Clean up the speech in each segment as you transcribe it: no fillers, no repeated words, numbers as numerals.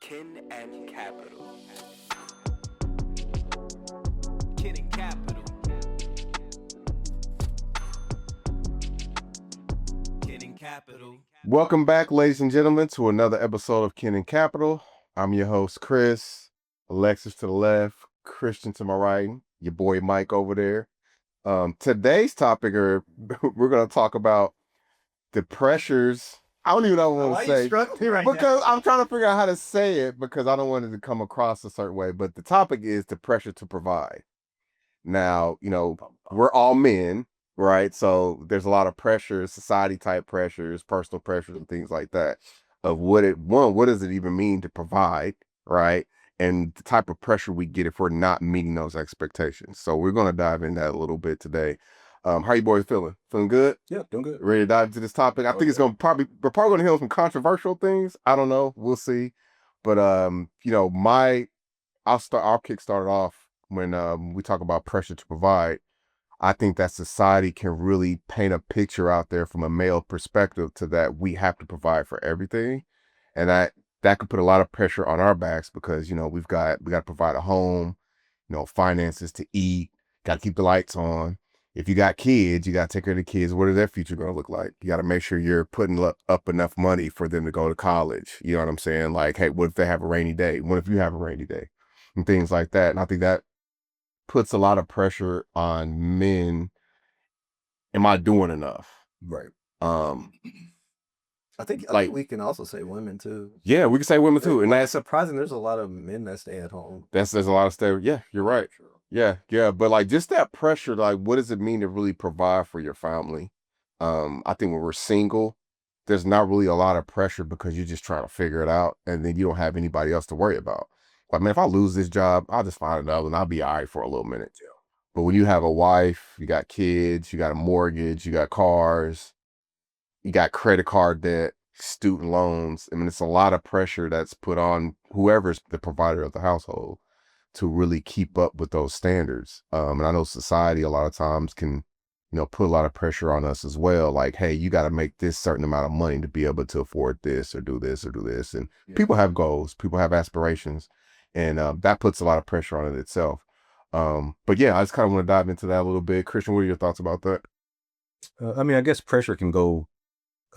Kin and Capital. Kin and Capital. Kin and Capital. Welcome back, ladies and gentlemen, to another episode of Kin and Capital. I'm your host, Chris. Alexis to the left, Christian to my right, your boy Mike over there. Today's topic, we're going to talk about the pressures. I don't even know what I want to say because I'm trying to figure out how to say it because I don't want it to come across a certain way. But the topic is the pressure to provide. Now, you know, we're all men, right? So there's a lot of pressures, society type pressures, personal pressures, and things like that. Of what does it even mean to provide, right? And the type of pressure we get if we're not meeting those expectations. So we're going to dive into that a little bit today. How you boys feeling? Feeling good? Yeah, doing good. Ready to dive into this topic? I think it's we're probably going to hit some controversial things. I don't know. We'll see. But you know, I'll kick started off when we talk about pressure to provide. I think that society can really paint a picture out there from a male perspective to that we have to provide for everything. And that could put a lot of pressure on our backs because, you know, we got to provide a home, you know, finances to eat, got to keep the lights on. If you got kids, you got to take care of the kids. What is their future going to look like? You got to make sure you're putting up enough money for them to go to college. You know what I'm saying? Like, hey, what if they have a rainy day? What if you have a rainy day? And things like that. And I think that puts a lot of pressure on men. Am I doing enough? Right. I think we can also say women too. Yeah, we can say women too. And that's surprising. There's a lot of men that stay at home. There's a lot of stay. Yeah, you're right. Sure. Yeah. But like just that pressure, like what does it mean to really provide for your family? I think when we're single, there's not really a lot of pressure because you're just trying to figure it out and then you don't have anybody else to worry about. Like, man, if I lose this job, I'll just find another and I'll be all right for a little minute. Yeah. But when you have a wife, you got kids, you got a mortgage, you got cars, you got credit card debt, student loans. I mean, it's a lot of pressure that's put on whoever's the provider of the household to really keep up with those standards. And I know society a lot of times can, you know, put a lot of pressure on us as well. Like, hey, you got to make this certain amount of money to be able to afford this or do this or do this. And people have goals, people have aspirations, and that puts a lot of pressure on it itself. But yeah, I just kind of want to dive into that a little bit. Christian, what are your thoughts about that? I mean, I guess pressure can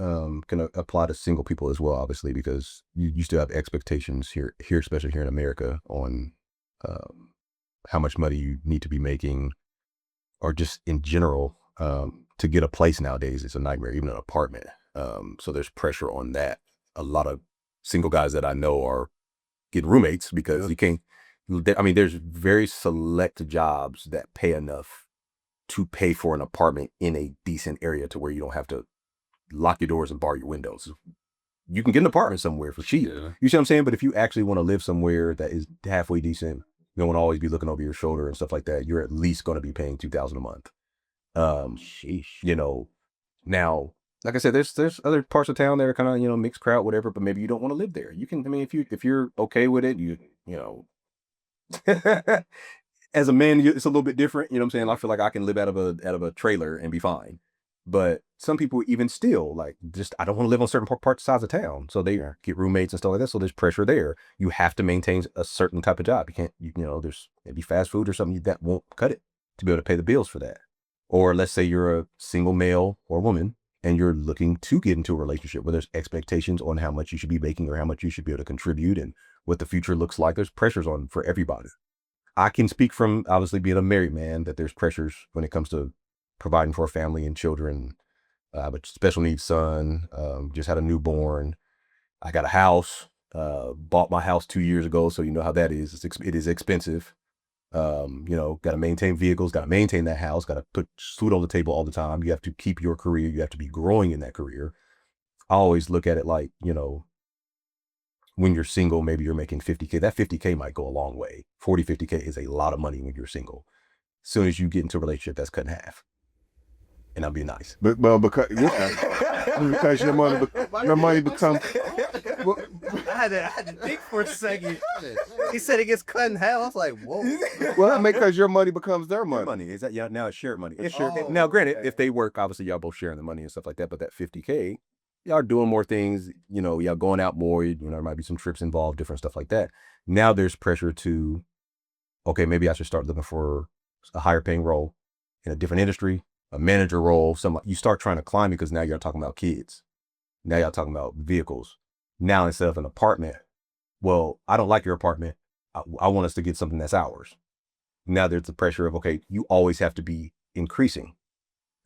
apply to single people as well, obviously, because you still have expectations here, especially here in America, on how much money you need to be making, or just in general, to get a place nowadays, it's a nightmare, even an apartment. So there's pressure on that. A lot of single guys that I know are getting roommates because you can't. I mean, there's very select jobs that pay enough to pay for an apartment in a decent area to where you don't have to lock your doors and bar your windows. You can get an apartment somewhere for cheap. Yeah. You see what I'm saying? But if you actually want to live somewhere that is halfway decent, you don't want to always be looking over your shoulder and stuff like that, you're at least going to be paying $2,000 a month. You know, now, like I said, there's other parts of town that are kind of, you know, mixed crowd, whatever, but maybe you don't want to live there. You can, I mean, if you're okay with it, you know, as a man, it's a little bit different. You know what I'm saying? I feel like I can live out of a trailer and be fine. But some people even still like just, I don't want to live on certain parts sides of town. So they get roommates and stuff like that. So there's pressure there. You have to maintain a certain type of job. You can't, you know, there's maybe fast food or something that won't cut it to be able to pay the bills for that. Or let's say you're a single male or woman and you're looking to get into a relationship where there's expectations on how much you should be making or how much you should be able to contribute and what the future looks like. There's pressures on for everybody. I can speak from obviously being a married man that there's pressures when it comes to providing for a family and children. I have a special needs son, just had a newborn. I got a house, bought my house 2 years ago. So you know how that is. It is expensive. You know, got to maintain vehicles, got to maintain that house, got to put food on the table all the time. You have to keep your career. You have to be growing in that career. I always look at it like, you know, when you're single, maybe you're making 50K. That 50K might go a long way. 50K is a lot of money when you're single. As soon as you get into a relationship, that's cut in half. And I'll be nice. But well, because your money becomes. Well, I had to think for a second. He said it gets cut in half. I was like, whoa. Well, because your money becomes their money. Money is that? Yeah, now it's shared money. It's shared. Now, granted, if they work, obviously y'all both sharing the money and stuff like that. But that 50K, y'all doing more things, you know, y'all going out more, you know, there might be some trips involved, different stuff like that. Now there's pressure to, okay, maybe I should start looking for a higher paying role in a different industry, a manager role. You start trying to climb because now you're talking about kids. Now y'all talking about vehicles. Now instead of an apartment, well, I don't like your apartment. I want us to get something that's ours. Now there's the pressure of, okay, you always have to be increasing.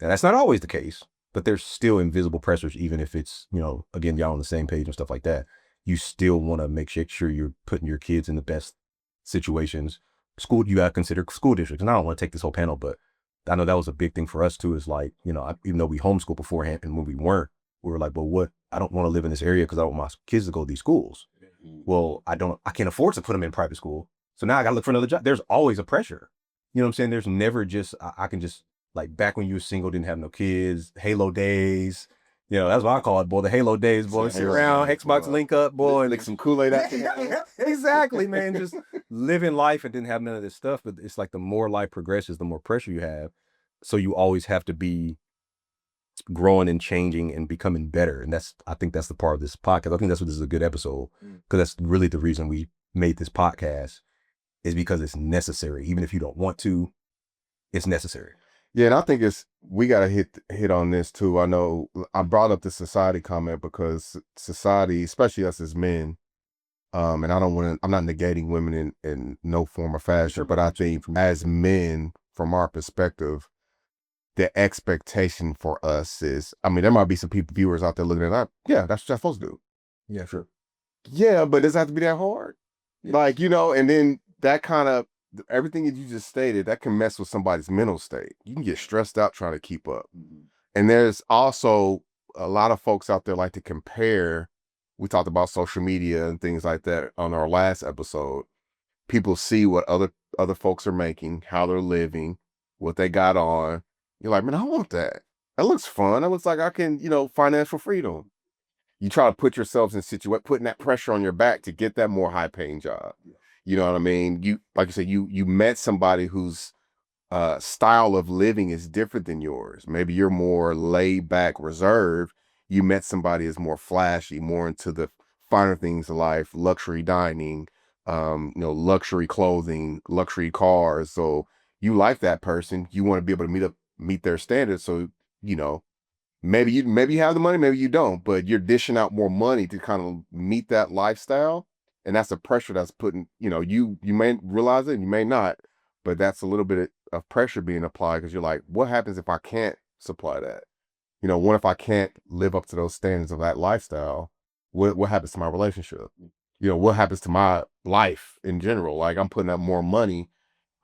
And that's not always the case, but there's still invisible pressures, even if it's, you know, again, y'all on the same page and stuff like that. You still want to make sure you're putting your kids in the best situations. School, you got to consider school districts. And I don't want to take this whole panel, but I know that was a big thing for us too, is like, you know, even though we homeschooled beforehand and when we weren't, we were like, well, what? I don't want to live in this area because I want my kids to go to these schools. Well, I can't afford to put them in private school. So now I got to look for another job. There's always a pressure. You know what I'm saying? There's never just, I can just, like back when you were single, didn't have no kids, Halo days. You know, that's what I call it, boy. The Halo days, boy. Sit around, Xbox link up, boy. Like some Kool-Aid out there. Exactly, man. Just living life and didn't have none of this stuff. But it's like the more life progresses, the more pressure you have. So you always have to be growing and changing and becoming better. And I think that's the part of this podcast. I think that's what this is a good episode, because that's really the reason we made this podcast, is because it's necessary. Even if you don't want to, it's necessary. Yeah, and I think we got to hit on this too. I know I brought up the society comment because society, especially us as men, and I'm not negating women in no form or fashion, but I think as men, from our perspective, the expectation for us is, I mean, there might be some viewers out there looking at that. Yeah, that's what you're supposed to do. Yeah, sure. Yeah, but does it have to be that hard? Yeah. Like, you know, and then that kind of, everything that you just stated, that can mess with somebody's mental state. You can get stressed out trying to keep up. And there's also a lot of folks out there like to compare. We talked about social media and things like that on our last episode. People see what other folks are making, how they're living, what they got on. You're like, man, I want that. That looks fun. That looks like I can, you know, financial freedom. You try to put yourselves in putting that pressure on your back to get that more high paying job. You know what I mean? You, like you said, you met somebody whose style of living is different than yours. Maybe you're more laid back, reserved. You met somebody who's more flashy, more into the finer things of life, luxury dining, you know, luxury clothing, luxury cars. So you like that person. You want to be able to meet their standards. So, you know, maybe you have the money, maybe you don't, but you're dishing out more money to kind of meet that lifestyle. And that's a pressure that's putting, you know, you may realize it, you may not, but that's a little bit of pressure being applied, because you're like, what happens if I can't supply that? You know, what if I can't live up to those standards of that lifestyle? What happens to my relationship? You know, what happens to my life in general? Like, I'm putting up more money.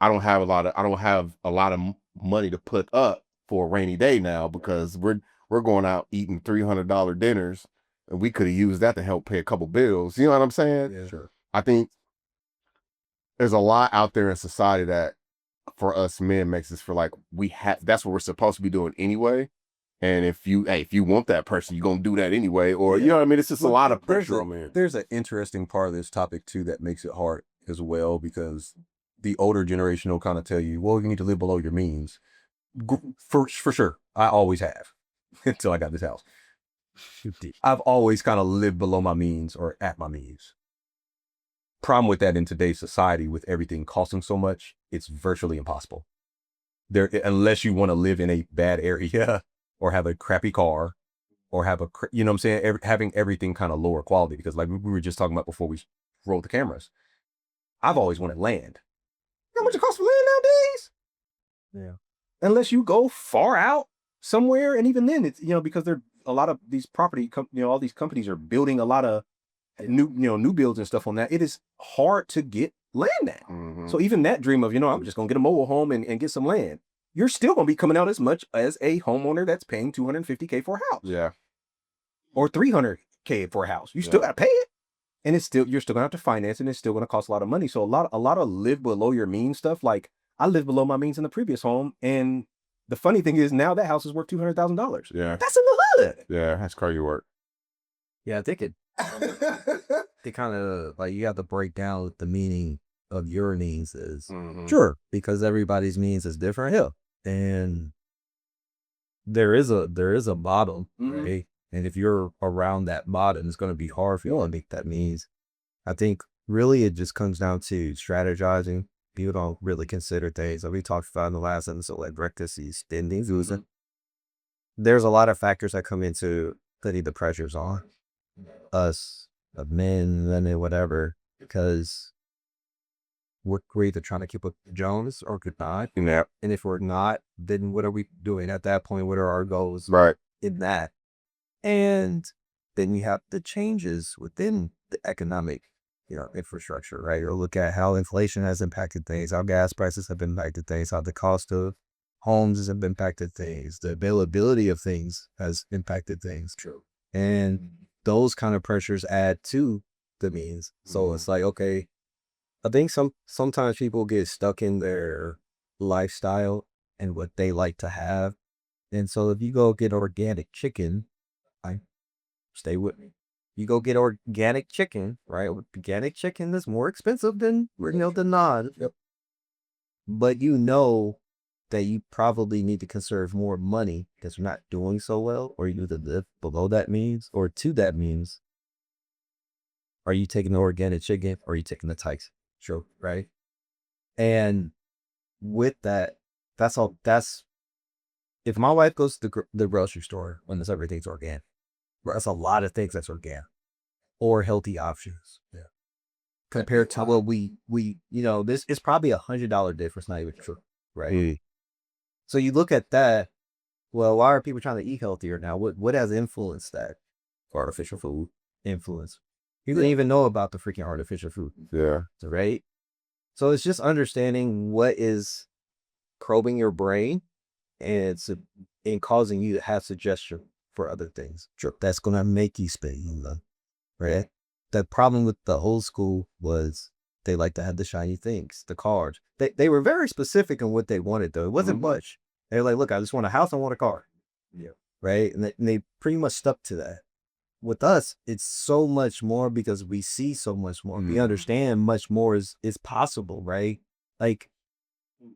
I don't have a lot of money to put up for a rainy day now, because we're going out eating $300 dinners, and we could have used that to help pay a couple bills. You know what I'm saying? Yeah, sure. I think there's a lot out there in society that, for us men, makes us feel like that's what we're supposed to be doing anyway. And if you want that person, you're gonna do that anyway. Or you know what I mean? It's just a lot of pressure on men. There's an interesting part of this topic too that makes it hard as well, because the older generation will kind of tell you, well, you need to live below your means. For sure. I always have until I got this house. I've always kind of lived below my means or at my means. Problem with that in today's society, with everything costing so much, it's virtually impossible. Unless you want to live in a bad area or have a crappy car or have you know what I'm saying, having everything kind of lower quality. Because like we were just talking about before we rolled the cameras, I've always wanted land. You know how much it costs for land nowadays? Yeah. Unless you go far out somewhere, and even then, it's, you know, because a lot of these all these companies are building a lot of new builds and stuff on that. It is hard to get land now. Mm-hmm. So even that dream of, you know, I'm just gonna get a mobile home and get some land, you're still gonna be coming out as much as a homeowner that's paying $250K for a house. Yeah. Or $300K for a house. You still gotta pay it. And you're still gonna have to finance it, and it's still gonna cost a lot of money. So a lot of live below your means stuff. Like, I lived below my means in the previous home, and the funny thing is now that house is worth $200,000. Yeah. That's in the hood. Yeah, that's crazy work. Yeah, I think they kind of, like, you have to break down what the meaning of your means is. Mm-hmm. Sure, because everybody's means is different. Yeah. And there is a bottom, mm-hmm. right? And if you're around that bottom, it's going to be hard for you to make that means. I think really it just comes down to strategizing. People don't really consider things that we talked about in the last episode, like breakfast, standings. There's a lot of factors that come into putting the pressures on us, men, women, whatever, because we're either trying to keep up with Jones or could not. Yeah. And if we're not, then what are we doing at that point? What are our goals Right. in that? And then you have the changes within the economic, infrastructure, right? Or look at how inflation has impacted things, how gas prices have impacted things, how the cost of homes has impacted things, the availability of things has impacted things. True. And those kind of pressures add to the means. So it's like, okay, I think sometimes people get stuck in their lifestyle and what they like to have. And so if you go get organic chicken, stay with me. You go get organic chicken, right? Organic chicken is more expensive than the non. Yep. But that you probably need to conserve more money because you're not doing so well, or you either live below that means or to that means. Are you taking the organic chicken or are you taking the Tyson? Sure, right? And with that, that's if my wife goes to the grocery store when everything's organic, that's a lot of things that's organic or healthy options. Yeah. Compared to what we this is probably $100 difference, not even true, right? So you look at that. Well, why are people trying to eat healthier now? What has influenced that? Artificial food influence. You didn't even know about the freaking artificial food. Yeah. Right. So it's just understanding what is probing your brain and causing you to have suggestion for other things. Sure. That's going to make you spend, right? The problem with the old school was they like to have the shiny things, the cars. They were very specific in what they wanted, though. It wasn't much. They were like, look, I just want a house, I want a car. Yeah. Right. And they pretty much stuck to that. With us, it's so much more because we see so much more. We understand much more is possible, right? Like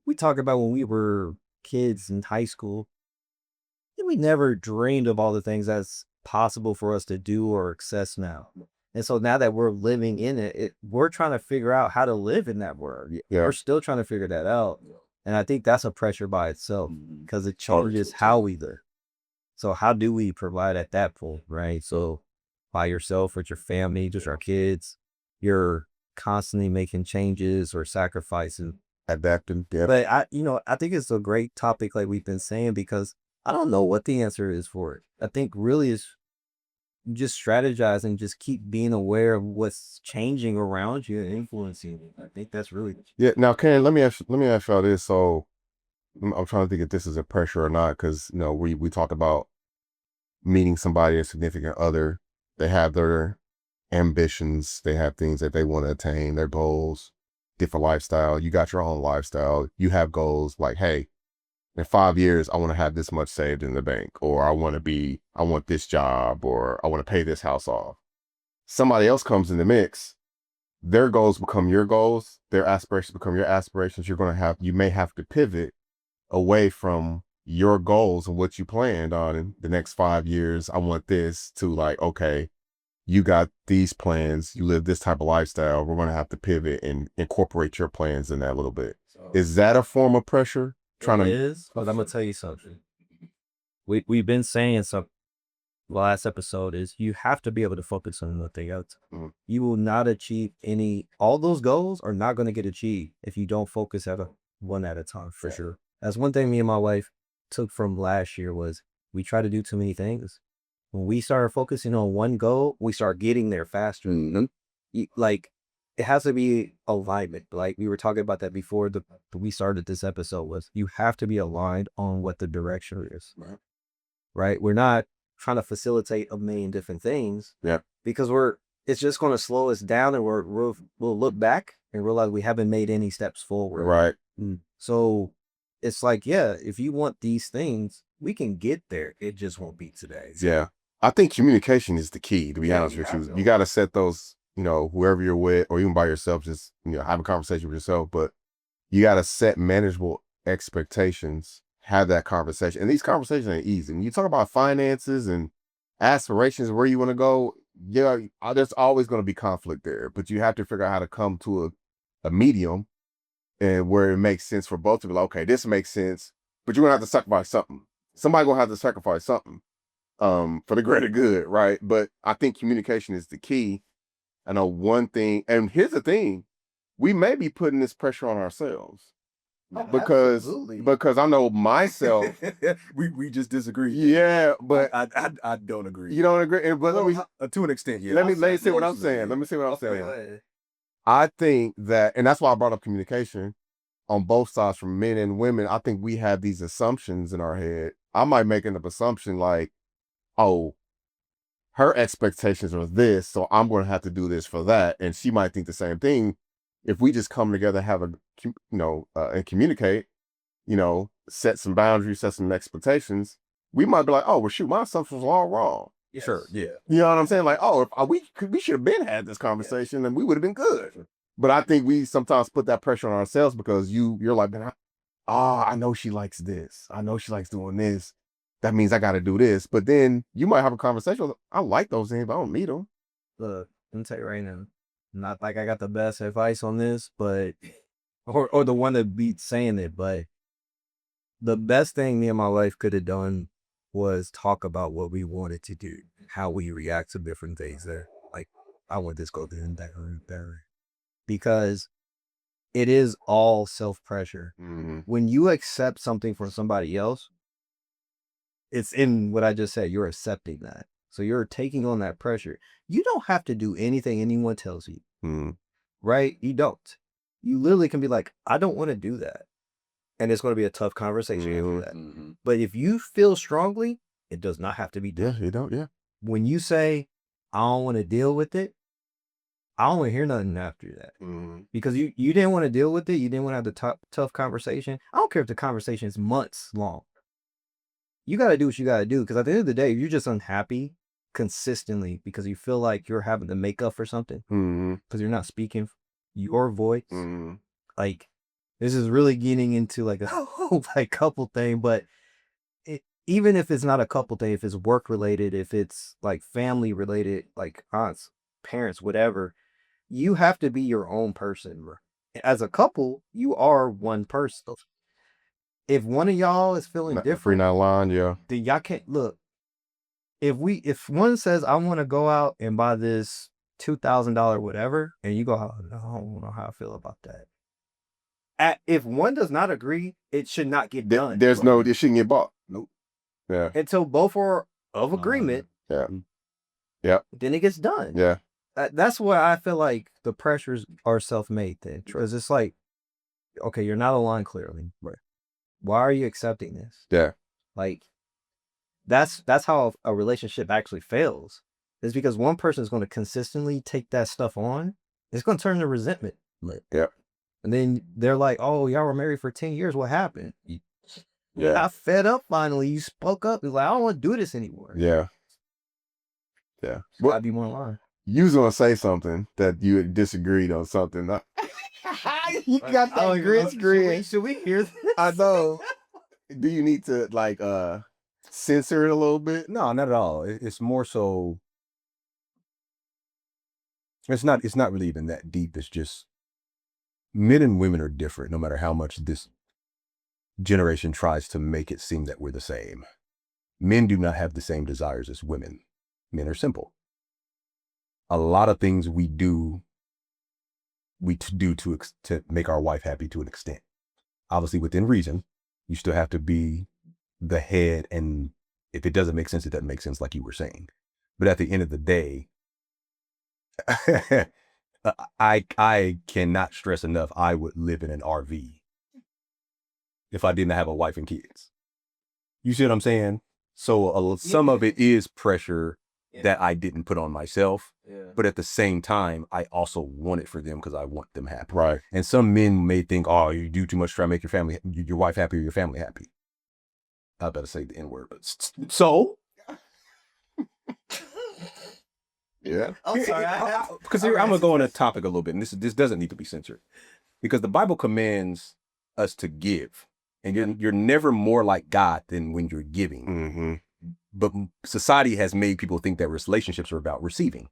we talk about when we were kids in high school, we never dreamed of all the things that's possible for us to do or access now. And so now that we're living in it, we're trying to figure out how to live in that world. Yeah. We're still trying to figure that out. And I think that's a pressure by itself because it changes how we live. So how do we provide at that point, right? So by yourself, with your family, just our kids, you're constantly making changes or sacrifices. Adapting. Yeah. But I think it's a great topic like we've been saying because I don't know what the answer is for it. I think really is just strategize and just keep being aware of what's changing around you and influencing you. I think that's really Yeah. Now, Karen, let me ask y'all this. So I'm trying to think if this is a pressure or not, because we talk about meeting somebody, a significant other. They have their ambitions. They have things that they want to attain, their goals, different lifestyle. You got your own lifestyle. You have goals like, hey, in 5 years, I want to have this much saved in the bank, or I want this job, or I want to pay this house off. Somebody else comes in the mix. Their goals become your goals. Their aspirations become your aspirations. You may have to pivot away from your goals and what you planned on in the next 5 years. I want this to like, okay, you got these plans, you live this type of lifestyle. We're going to have to pivot and incorporate your plans in that a little bit. Is that a form of pressure? But I'm going to tell you something. We've been saying something. Last episode is you have to be able to focus on nothing else. You will not achieve all those goals are not going to get achieved if you don't focus one at a time, for sure. That's one thing me and my wife took from last year was we try to do too many things. When we started focusing on one goal, we start getting there faster. It has to be alignment. Like we were talking about that before we started this episode was you have to be aligned on what the direction is. Right? We're not trying to facilitate a million different things. Yeah. Because it's just going to slow us down and we'll look back and realize we haven't made any steps forward. Right. So it's like, yeah, if you want these things, we can get there. It just won't be today. Yeah. I think communication is the key, to be honest with you. You got to set those, whoever you're with or even by yourself, just, have a conversation with yourself, but you got to set manageable expectations, have that conversation. And these conversations ain't easy. When you talk about finances and aspirations, where you want to go, yeah, there's always going to be conflict there, but you have to figure out how to come to a medium and where it makes sense for both of you. Like, okay, this makes sense, but you're gonna have to sacrifice something. Somebody gonna have to sacrifice something for the greater good, right? But I think communication is the key. I know one thing, and here's the thing, we may be putting this pressure on ourselves because Absolutely. because I know myself. we just disagree. Yeah, but I don't agree. you don't agree. But let me To an extent, yeah. let me say what I'm Mostly, saying. Let me say what I'm Okay, saying. go ahead. I think that, and that's why I brought up communication on both sides, from men and women. I think we have these assumptions in our head. I might make an assumption like, oh, her expectations are this, so I'm going to have to do this for that. And she might think the same thing. If we just come together, have and communicate, set some boundaries, set some expectations, we might be like, oh, well, shoot, my assumptions are all wrong. Yes. Sure, yeah. You know what I'm saying? Like, oh, if we should have been had this conversation and we would have been good. But I think we sometimes put that pressure on ourselves because you're like, man, I know she likes this. I know she likes doing this. That means I got to do this. But then you might have a conversation. I like those things, but I don't need them. Look, let me tell you right now. Not like I got the best advice on this, but or the one that beats saying it, but the best thing me and my wife could have done was talk about what we wanted to do, how we react to different things there. Like, I want this go there and that route there. Because it is all self-pressure. Mm-hmm. When you accept something from somebody else, it's in what I just said. You're accepting that. So you're taking on that pressure. You don't have to do anything anyone tells you, Mm-hmm. right? You don't. You literally can be like, I don't want to do that. And it's going to be a tough conversation after that. Mm-hmm. But if you feel strongly, it does not have to be done. Yeah, you don't. Yeah. When you say, I don't want to deal with it, I don't want to hear nothing after that. Mm-hmm. Because you didn't want to deal with it. You didn't want to have the tough conversation. I don't care if the conversation is months long. You got to do what you got to do. Because at the end of the day, if you're just unhappy consistently because you feel like you're having to make up for something Mm-hmm. because you're not speaking your voice, Mm-hmm. like, this is really getting into like a whole like couple thing. But even if it's not a couple thing, if it's work related, if it's like family related, like aunts, parents, whatever, you have to be your own person. As a couple, you are one person. If one of y'all is feeling Free different, night line, yeah. then y'all can't look. If one says, I want to go out and buy this $2,000 whatever, and you go, oh, no, I don't know how I feel about that. If one does not agree, it should not get done. There's no, it shouldn't get bought. Nope. Yeah. Until both are of agreement. Yeah. Yeah. Then it gets done. Yeah. That's why I feel like the pressures are self-made then. Because it's like, okay, you're not aligned clearly. Right. Why are you accepting this? Yeah. Like, that's how a relationship actually fails. It's because one person is going to consistently take that stuff on. It's going to turn to resentment. Yeah. And then they're like, oh, y'all were married for 10 years. What happened? Yeah. I fed up finally. You spoke up. You're like, I don't want to do this anymore. Yeah. Yeah. Well, Well, I'd be more aligned. you was gonna say something that you had disagreed on something. You got that green screen. Should we hear this? I know. Do you need to like censor it a little bit? No, not at all. It's more so. It's not really even that deep. It's just men and women are different, no matter how much this generation tries to make it seem that we're the same. Men do not have the same desires as women. Men are simple. A lot of things we do to make our wife happy to an extent. Obviously, within reason, you still have to be the head, and if it doesn't make sense, it doesn't make sense, like you were saying. But at the end of the day, I cannot stress enough, I would live in an RV if I didn't have a wife and kids. You see what I'm saying? So some of it is pressure that I didn't put on myself. Yeah. But at the same time, I also want it for them because I want them happy. Right. And some men may think, oh, you do too much to try to make your wife happy or your family happy. I better say the N-word, but so. Yeah. I'm sorry. Because I'm going to go on a topic a little bit, and this doesn't need to be censored. Because the Bible commands us to give. And you're never more like God than when you're giving. Mm-hmm. But society has made people think that relationships are about receiving.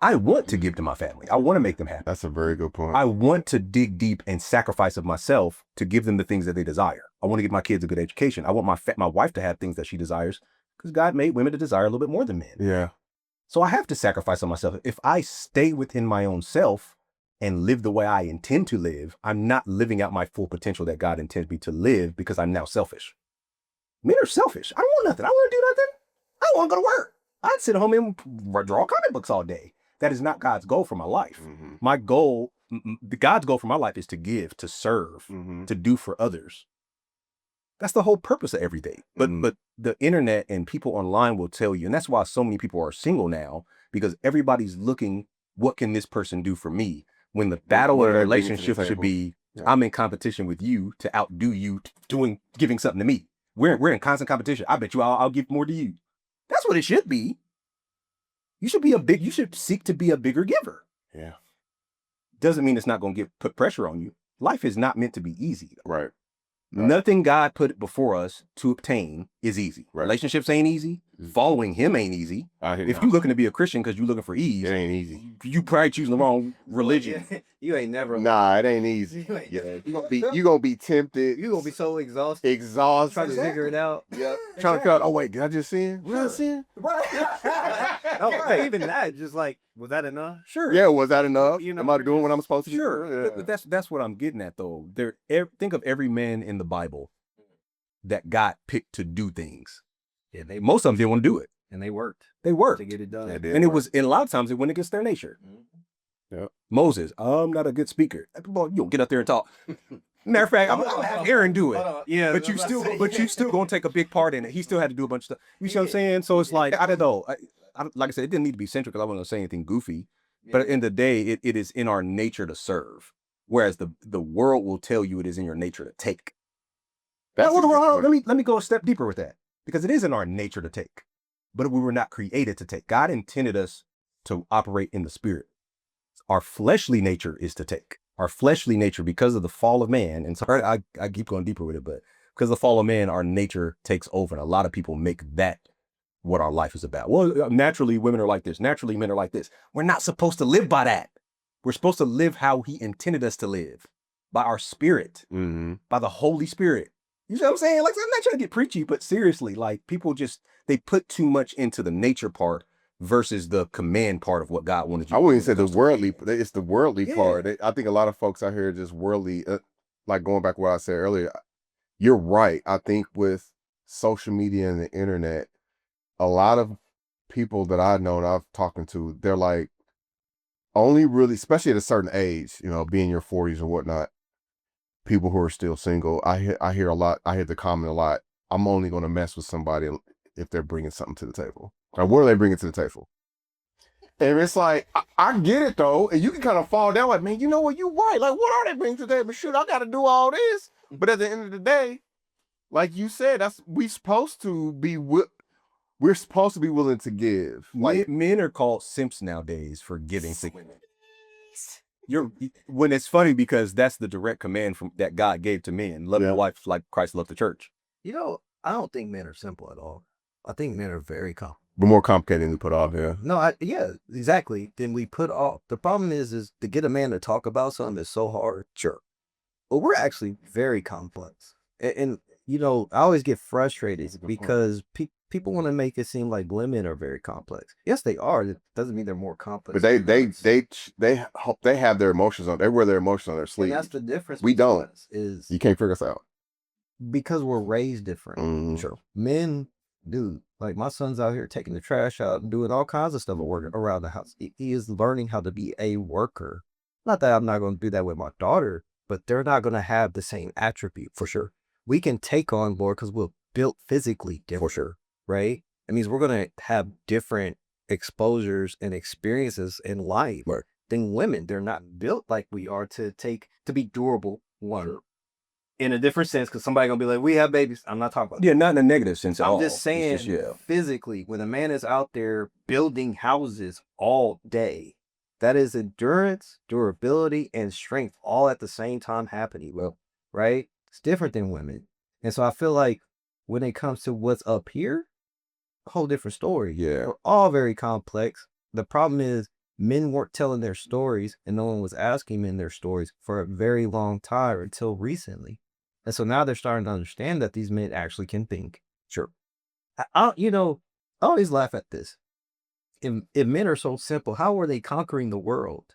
I want to give to my family. I want to make them happy. That's a very good point. I want to dig deep and sacrifice of myself to give them the things that they desire. I want to give my kids a good education. I want my wife to have things that she desires because God made women to desire a little bit more than men. Yeah. So I have to sacrifice on myself. If I stay within my own self and live the way I intend to live, I'm not living out my full potential that God intends me to live because I'm now selfish. Men are selfish. I don't want nothing. I want to do nothing. I don't want to go to work. I'd sit at home and draw comic books all day. That is not God's goal for my life. Mm-hmm. My goal, God's goal for my life is to give, to serve, Mm-hmm. to do for others. That's the whole purpose of everything. But the internet and people online will tell you, and that's why so many people are single now, because everybody's looking, what can this person do for me? When the battle What of are the they bringing to the relationship should table? be, Yeah. I'm in competition with you to outdo you, giving something to me. We're in constant competition. I bet you I'll give more to you. That's what it should be. You should seek to be a bigger giver. Yeah. Doesn't mean it's not going to put pressure on you. Life is not meant to be easy. Right. Nothing God put before us to obtain is easy. Right. Relationships ain't easy. Following him ain't easy. If you're looking to be a Christian because you're looking for ease, it ain't easy. you probably choosing the wrong religion. You ain't never. Nah, it ain't easy. You ain't- Yeah. You gonna be tempted. You gonna be so exhausted exhausted. trying to figure it out. Yeah. Trying to figure out, oh wait, did I just sin? Was I sin? No, even that, just like, was that enough? Sure. Yeah, was that enough? You know, Am I doing what I'm supposed to do? Sure. Yeah. But that's what I'm getting at though. Think of every man in the Bible that God picked to do things. Yeah, Most of them didn't want to do it. and they worked They worked. to get it done. They did. And it was, in a lot of times, it went against their nature. Yep. Moses, I'm not a good speaker. Boy, you don't get up there and talk. Matter of fact, I'm gonna have Aaron do it. Yeah, But you still gonna take a big part in it. He still had to do a bunch of stuff. You see what I'm saying? So it's like, I don't know. Like I said, it didn't need to be central because I wasn't gonna say anything goofy. But at the end of the day, it is in our nature to serve. Whereas the world will tell you it is in your nature to take. That's a good point. Let me go a step deeper with that. Because it is in our nature to take. But we were not created to take. God intended us to operate in the spirit. Our fleshly nature is to take. Our fleshly nature, because of the fall of man, and sorry, I keep going deeper with it, but because of the fall of man, our nature takes over. And a lot of people make that what our life is about. Well, naturally, women are like this. Naturally, men are like this. We're not supposed to live by that. We're supposed to live how he intended us to live. By our spirit. Mm-hmm. By the Holy Spirit. You know what I'm saying? Like, I'm not trying to get preachy, but seriously, like, people they put too much into the nature part versus the command part of what God wanted you I to do. wouldn't say the worldly. It's the worldly Yeah. part. I think a lot of folks out here are just worldly. Like going back to what I said earlier, you're right. I think with social media and the internet, a lot of people that I know and I've talking to, they're like only really, especially at a certain age, being your 40s or whatnot. People who are still single, I hear a lot. I hear the comment a lot. I'm only going to mess with somebody if they're bringing something to the table. Or what are they bringing to the table? And it's like, I get it though. And you can kind of fall down like, man, you know what? You're right. Like, what are they bringing to the table? Shoot, I got to do all this. But at the end of the day, like you said, we're supposed to be willing to give. Like, Men are called simps nowadays for giving to women. When it's funny because that's the direct command that God gave to men. Love your wife like Christ loved the church. I don't think men are simple at all. I think men are very complicated. but more complicated than we put off here. No, yeah, exactly. Then we put off. The problem is to get a man to talk about something is so hard. Sure. But we're actually very complex. And I always get frustrated because people want to make it seem like women are very complex. Yes, they are. It doesn't mean they're more complex. But they have their emotions on. They wear their emotions on their And sleeve. that's the difference. We between don't. us is You can't figure us out. because we're raised different. Mhm. Sure. Men, dude, like my son's out here taking the trash out and doing all kinds of stuff around the house. He is learning how to be a worker. Not that I'm not going to do that with my daughter, but they're not going to have the same attribute for sure. We can take on more because we're built physically different, for sure, right? It means we're going to have different exposures and experiences in life than women. They're not built like we are to be durable. One. In a different sense, because somebody gonna be like, we have babies. I'm not talking about that. Yeah, not in a negative sense at all. I'm just saying It's just, physically, when a man is out there building houses all day, that is endurance, durability, and strength all at the same time happening. Well, right? It's different than women. And so I feel like when it comes to what's up here, a whole different story. Yeah. We're all very complex. The problem is men weren't telling their stories and no one was asking men their stories for a very long time until recently. And so now they're starting to understand that these men actually can think. Sure. I always laugh at this. If men are so simple, how are they conquering the world?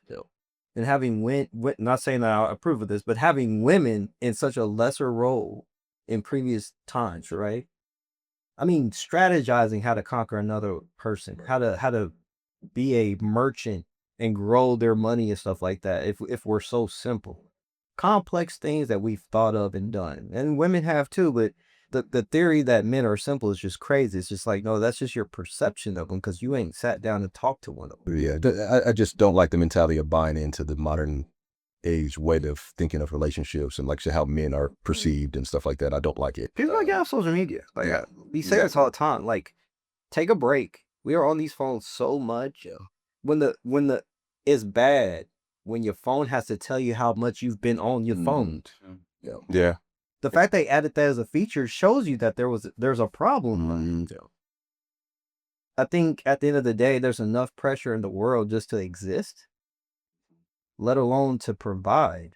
And having not saying that I approve of this, but having women in such a lesser role in previous times, right? I mean, strategizing how to conquer another person, how to be a merchant and grow their money and stuff like that. If we're so simple, complex things that we've thought of and done, and women have too, but the theory that men are simple is just crazy. It's just like, no, that's just your perception of them because you ain't sat down and talked to one of them. Yeah, I just don't like the mentality of buying into the modern age way of thinking of relationships and like how men are perceived and stuff like that. I don't like it. People like, yeah, social media. Like, Yeah. we say this all the time. Like, take a break. We are on these phones so much. When it's bad when your phone has to tell you how much you've been on your phone. Yeah. The fact they added that as a feature shows you that there's a problem. I think at the end of the day, there's enough pressure in the world just to exist, let alone to provide.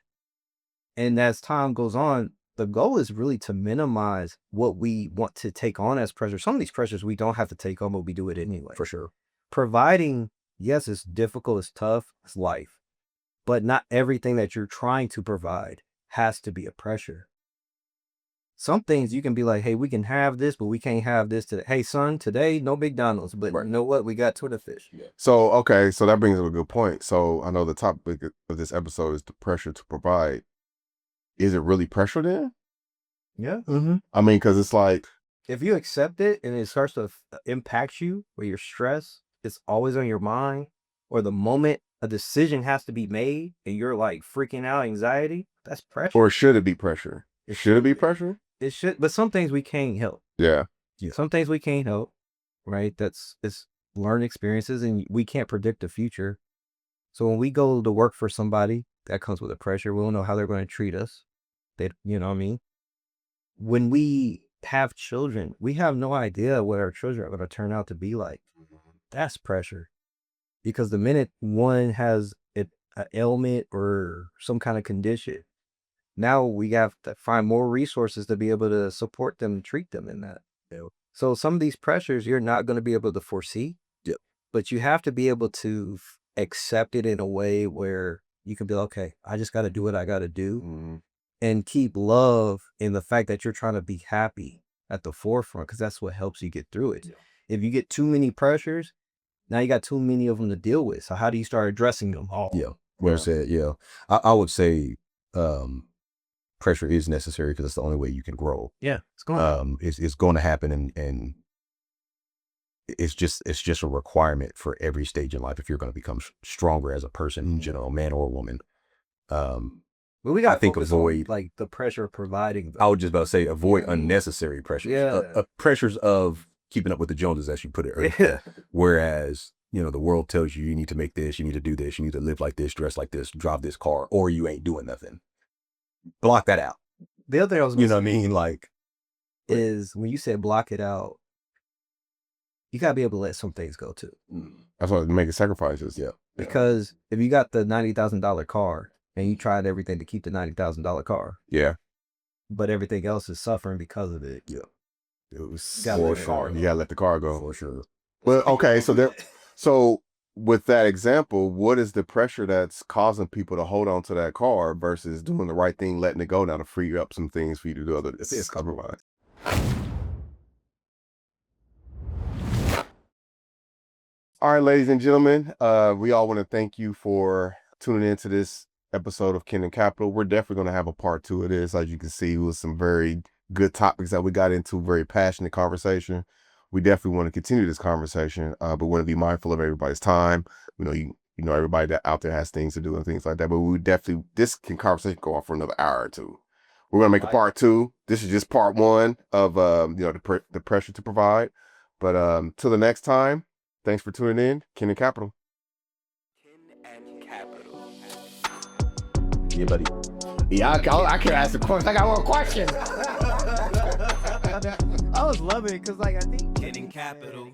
And as time goes on, the goal is really to minimize what we want to take on as pressure. Some of these pressures we don't have to take on, but we do it anyway. For sure. Providing, yes, it's difficult, it's tough, it's life. But not everything that you're trying to provide has to be a pressure. Some things you can be like, hey, we can have this, but we can't have this today. Hey, son, today, no McDonald's, but you know what? We got Twitter fish. So, okay, so that brings up a good point. So I know the topic of this episode is the pressure to provide. Is it really pressure then? Yeah. I mean, because it's like, if you accept it and it starts to impact you, where you're stressed, it's always on your mind, or the moment a decision has to be made and you're like freaking out, anxiety, that's pressure. or should it be pressure? Should it be pressure? It should, but some things we can't help. Yeah. Some things we can't help, right? It's learned experiences and we can't predict the future. So when we go to work for somebody, that comes with a pressure. We don't know how they're going to treat us. You know what I mean? When we have children, we have no idea what our children are going to turn out to be like. That's pressure. Because the minute one has an ailment or some kind of condition, now we have to find more resources to be able to support them and treat them in that. So some of these pressures you're not going to be able to foresee, but you have to be able to accept it in a way where you can be like, okay, I just got to do what I got to do and keep love in the fact that you're trying to be happy at the forefront, because that's what helps you get through it. If you get too many pressures, now you got too many of them to deal with. So how do you start addressing them all? Well said. I would say pressure is necessary because it's the only way you can grow. It's going It's going to happen, and it's just a requirement for every stage in life if you're going to become stronger as a person in general, man or woman. Well, we got I think focus avoid- on, like, the pressure of providing. I was just about to say avoid unnecessary pressures. Pressures of keeping up with the Joneses, as you put it earlier. Whereas, the world tells you need to make this, you need to do this, you need to live like this, dress like this, drive this car, or you ain't doing nothing. Block that out. The other thing I was You know what I mean? Like, is when you said block it out, you got to be able to let some things go too. That's why making sacrifices. Because if you got the $90,000 car and you tried everything to keep the $90,000 car, but everything else is suffering because of it. It was Gotta let for it sure. go. You gotta let the car go. for sure. Well, okay, so with that example, what is the pressure that's causing people to hold on to that car versus doing the right thing, letting it go now to free up some things for you to do other otherwise? All right, ladies and gentlemen, we all want to thank you for tuning into this episode of Candid Capital. We're definitely going to have a part 2 of this. As you can see, with some very good topics that we got into, very passionate conversation. We definitely want to continue this conversation, but we want to be mindful of everybody's time. You know, everybody that out there has things to do and things like that. But we definitely, conversation go on for another hour or two. We're gonna make a part 2. This is just part 1 of the pressure to provide. But till the next time, thanks for tuning in. Candid Capital. and Capital. Yeah, buddy. Yeah, I can't ask the question. I got one question. I was loving it because, like, I think Getting capital.